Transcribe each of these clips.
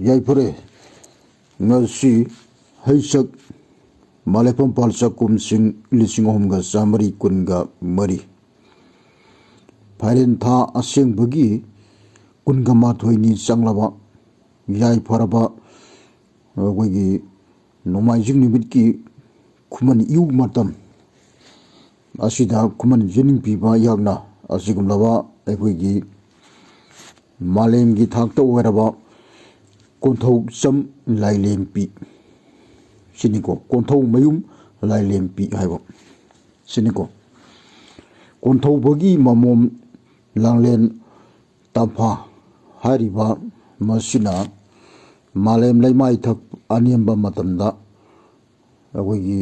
ꯌꯥꯏꯐꯔꯦ ꯉꯁꯤ ꯍꯩꯁꯛ ꯃꯥꯂꯦꯐꯝꯄꯥꯜ ꯆꯥꯛꯀꯨꯝꯁꯤꯡ 3,114 ꯐꯥꯏꯔꯦꯟ ꯊꯥ ꯑꯁꯦꯡꯕꯒꯤ 12ꯅꯤ ꯆꯪꯂꯕ ꯌꯥꯏꯐꯔꯕ ꯑꯩꯈꯣꯏꯒꯤ ꯅꯣꯡꯃꯥꯏꯖꯤꯡ ꯅꯨꯃꯤꯠꯀꯤ ꯈꯨꯃꯟ ꯏꯌꯨ ꯃꯇꯝ ꯑꯁꯤꯗ ꯈꯨꯃꯟ ꯌꯦꯅꯤꯡ ꯄꯤꯕ ꯌꯥꯎꯅ ꯑꯁꯤꯒꯨꯝꯂꯕ ꯑꯩꯈꯣꯏꯒꯤ ꯃꯥꯂꯦꯝꯒꯤ ꯊꯥꯛꯇ ꯑꯣꯏꯔꯕ ꯀꯣꯟꯊꯧꯆꯝ ꯂꯥꯏꯂꯦꯝꯄꯤ ꯁꯤꯅꯤꯀꯣ ꯀꯣꯟꯊꯧꯃꯌꯨꯝ ꯂꯥꯏꯂꯦꯝꯄꯤ ꯍꯥꯏꯕ ꯁꯤꯅꯤꯀꯣ ꯀꯣꯟꯊꯧꯕꯒꯤ ꯃꯃꯣꯝ ꯂꯥꯡꯂꯦꯟ ꯇꯝꯐꯥ ꯍꯥꯏꯔꯤꯕ ꯃꯁꯤꯅ ꯃꯥꯂꯦꯝ ꯂꯩꯃꯥꯏꯊꯛ ꯑꯅꯦꯝꯕ ꯃꯇꯝꯗ ꯑꯩꯈꯣꯏꯒꯤ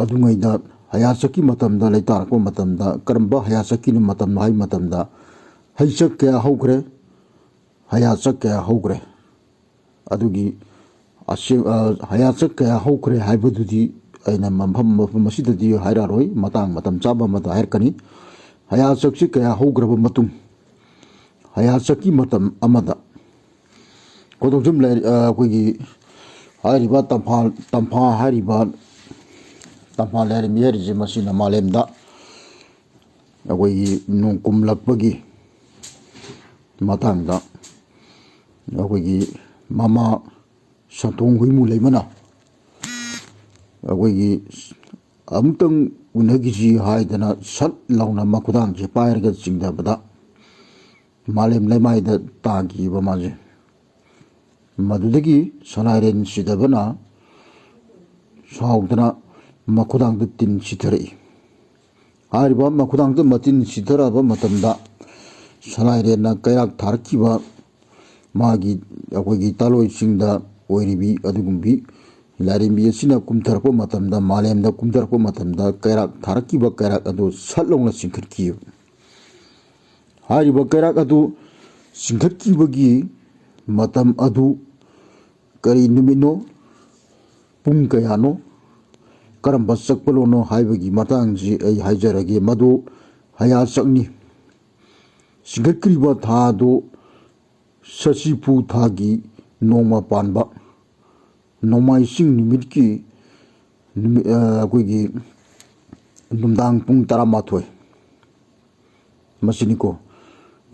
ꯑꯗꯨꯉꯩꯗ ꯍꯌꯥꯆꯛꯀꯤ ꯃꯇꯝꯗ ꯂꯩꯇꯥꯔꯛꯄ ꯃꯇꯝꯗ ꯀꯔꯝꯕ ꯍꯌꯥꯆꯛꯀꯤꯅ ꯃꯇꯝ ꯍꯥꯏꯕ ꯃꯇꯝꯗ ꯍꯩꯆꯛ ꯀꯌꯥ ꯍꯧꯈ꯭ꯔꯦ ꯍꯌꯥꯆꯛ ꯀꯌꯥ ꯍꯧꯈ꯭ꯔꯦ ꯑꯗꯨꯒꯤ ꯍꯌꯥꯆꯛ ꯀꯌꯥ ꯍꯧꯈ꯭ꯔꯦ ꯍꯥꯏꯕꯗꯨꯗꯤ ꯑꯩꯅ ꯃꯐꯝ ꯑꯁꯤꯗꯗꯤ ꯍꯥꯏꯔꯛꯑꯔꯣꯏ ꯃꯇꯝ ꯆꯥꯕ ꯑꯃꯗ ꯍꯥꯏꯔꯛꯀꯅꯤ ꯍꯌꯥꯆꯛꯁꯤ ꯀꯌా ꯍꯧꯈ꯭ꯔꯕ ꯃꯇꯨꯡ ꯍꯌꯥꯆꯛꯀꯤ ꯃꯇꯝ ꯑꯃꯗ ꯀꯣꯟꯊꯧꯖꯝ ꯑꯩꯈꯣꯏꯒꯤ ꯍꯥꯏꯔꯤꯕ ꯇꯝꯐꯥ ꯍꯥꯏꯔꯤꯕ ꯇꯝꯐꯥ ꯂꯥꯏꯔꯦꯝꯕꯤ ꯍꯥꯏꯔꯤꯁꯦ ꯃꯁꯤꯅ ꯃꯥꯂꯦꯝꯗ ꯑꯩꯈꯣꯏꯒꯤ ꯅꯣꯡ ꯀꯨꯝꯂꯛꯄꯒꯤ ꯃꯇꯥꯡꯗ ꯑꯩꯈꯣꯏꯒꯤ ꯃꯃꯥ ꯁꯟꯊꯣꯡ ꯍꯨꯏꯃꯨ ꯂꯩꯃꯅ ꯑꯩꯈꯣꯏꯒꯤ ꯑꯃꯨꯛꯇꯪ ꯎꯅꯈꯤꯁꯤ ꯍꯥꯏꯗꯅ ꯁꯠ ꯂꯥꯎꯅ ꯃꯈꯨꯗꯥꯡꯁꯦ ꯄꯥꯏꯔꯒ ꯆꯤꯡꯊꯕꯗ ꯃꯥꯂꯦꯝ ꯂꯩꯃꯥꯏꯗ ꯇꯥꯈꯤꯕ ꯃꯥꯁꯦ ꯃꯗꯨꯗꯒꯤ ꯁꯅꯥꯏꯔꯦꯟ ꯁꯤꯗꯕꯅ ꯁꯥꯎꯗꯅ ꯃꯈꯨꯗꯥꯡꯗ ꯇꯤꯟ ꯁꯤꯊꯔꯛꯏ ꯍꯥꯏꯔꯤꯕ ꯃꯈꯨꯗꯥꯡꯗ ꯃꯇꯤꯟ ꯁꯤꯊꯔꯛꯑꯕ ꯃꯇꯝꯗ ꯁꯅꯥꯏꯔꯦꯟꯅ ꯀꯩꯔꯥꯛ ꯊꯥꯔꯛꯈꯤꯕ ꯃꯥꯒꯤ ꯑꯩꯈꯣꯏꯒꯤ ꯇꯥꯂꯣꯏꯁꯤꯡꯗ ꯑꯣꯏꯔꯤꯕꯤ ꯑꯗꯨꯒꯨꯝꯕꯤ ꯂꯥꯏꯔꯦꯝꯕꯤ ꯑꯁꯤꯅ ꯀꯨꯝꯊꯔꯛꯄ ꯃꯇꯝꯗ ꯃꯥꯂꯦꯝꯗ ꯀꯨꯝꯊꯔꯛꯄ ꯃꯇꯝꯗ ꯀꯩꯔꯥꯛ ꯊꯥꯔꯛꯈꯤꯕ ꯀꯩꯔꯥꯛ ꯑꯗꯨ ꯁꯠ ꯂꯥꯎꯅ ꯆꯤꯡꯈꯠꯈꯤꯕ ꯍꯥꯏꯔꯤꯕ ꯀꯩꯔꯥꯛ ꯑꯗꯨ ꯆꯤꯡꯈꯠꯈꯤꯕꯒꯤ ꯃꯇꯝ ꯑꯗꯨ ꯀꯔꯤ ꯅꯨꯃꯤꯠꯅꯣ ꯄꯨꯡ ꯀꯌꯥꯅꯣ ꯀꯔꯝꯕ ꯆꯛꯄꯂꯣꯅꯣ ꯍꯥꯏꯕꯒꯤ ꯃꯇꯥꯡꯁꯤ ꯑꯩ ꯍꯥꯏꯖꯔꯒꯦ ꯃꯗꯨ ꯍꯌꯥꯆꯛꯅꯤ ꯆꯤꯡꯈꯠꯈ꯭ꯔꯤꯕ ꯊꯥꯗꯨ ꯁꯖꯤꯕꯨ ꯊꯥꯒꯤ ꯅꯣꯡꯃ ꯄꯥꯟꯕ ꯅꯣꯡꯃꯥꯏꯖꯤꯡ ꯅꯨꯃꯤꯠꯀꯤ ꯑꯩꯈꯣꯏꯒꯤ ꯅꯨꯡꯗꯥꯡ ꯄꯨꯡ 12 ꯃꯁꯤꯅꯤꯀꯣ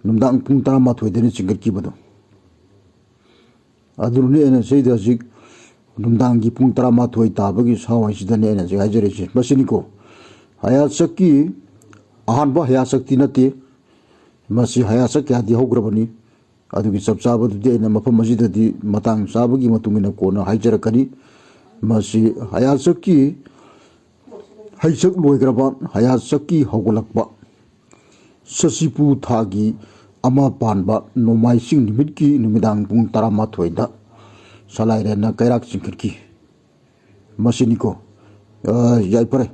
ꯅꯨꯡꯗꯥꯡ ꯄꯨꯡ 12ꯗꯅꯤ ꯆꯤꯡꯈꯠꯈꯤꯕꯗꯣ ꯑꯗꯨꯅꯤ ꯑꯩꯅ ꯁꯤꯗ ꯍꯧꯖꯤꯛ ꯅꯨꯡꯗꯥꯡꯒꯤ ꯄꯨꯡ 12 ꯇꯥꯕꯒꯤ ꯁꯥꯋꯥꯏꯁꯤꯗꯅꯤ ꯑꯩꯅ ꯍꯧꯖꯤꯛ ꯍꯥꯏꯖꯔꯤꯁꯦ ꯃꯁꯤꯅꯤꯀꯣ ꯍꯌꯥꯆꯛꯀꯤ ꯑꯍꯥꯟꯕ ꯍꯌꯥꯆꯛꯇꯤ ꯅꯠꯇꯦ ꯃꯁꯤ ꯍꯌꯥꯆꯛ ꯀꯌꯥꯗꯤ ꯍꯧꯈ꯭ꯔꯕꯅꯤ ꯑꯗꯨꯒꯤ ꯆꯞ ꯆꯥꯕꯗꯨꯗꯤ ꯑꯩꯅ ꯃꯐꯝ ꯑꯁꯤꯗꯗꯤ ꯃꯇꯥꯡ ꯆꯥꯕꯒꯤ ꯃꯇꯨꯡ ꯏꯟꯅ ꯀꯣꯟꯅ ꯍꯥꯏꯖꯔꯛꯀꯅꯤ ꯃꯁꯤ ꯍꯌꯥꯆꯛꯀꯤ ꯍꯩꯆꯛ ꯂꯣꯏꯈ꯭ꯔꯕ ꯍꯌꯥꯆꯛꯀꯤ ꯍꯧꯒꯠꯂꯛꯄ ꯁꯖꯤꯕꯨ ꯊꯥꯒꯤ ꯑꯃ ꯄꯥꯟꯕ ꯅꯣꯡꯃꯥꯏꯖꯤꯡ ꯅꯨꯃꯤꯠꯀꯤ ꯅꯨꯃꯤꯗꯥꯡ ꯄꯨꯡ 12ꯗ ꯁꯂꯥꯏꯔꯦꯟꯅ ꯀꯩꯔꯥꯛ ꯆꯤꯡꯈꯠꯈꯤ ꯃꯁꯤꯅꯤꯀꯣ ꯌꯥꯏꯐꯔꯦ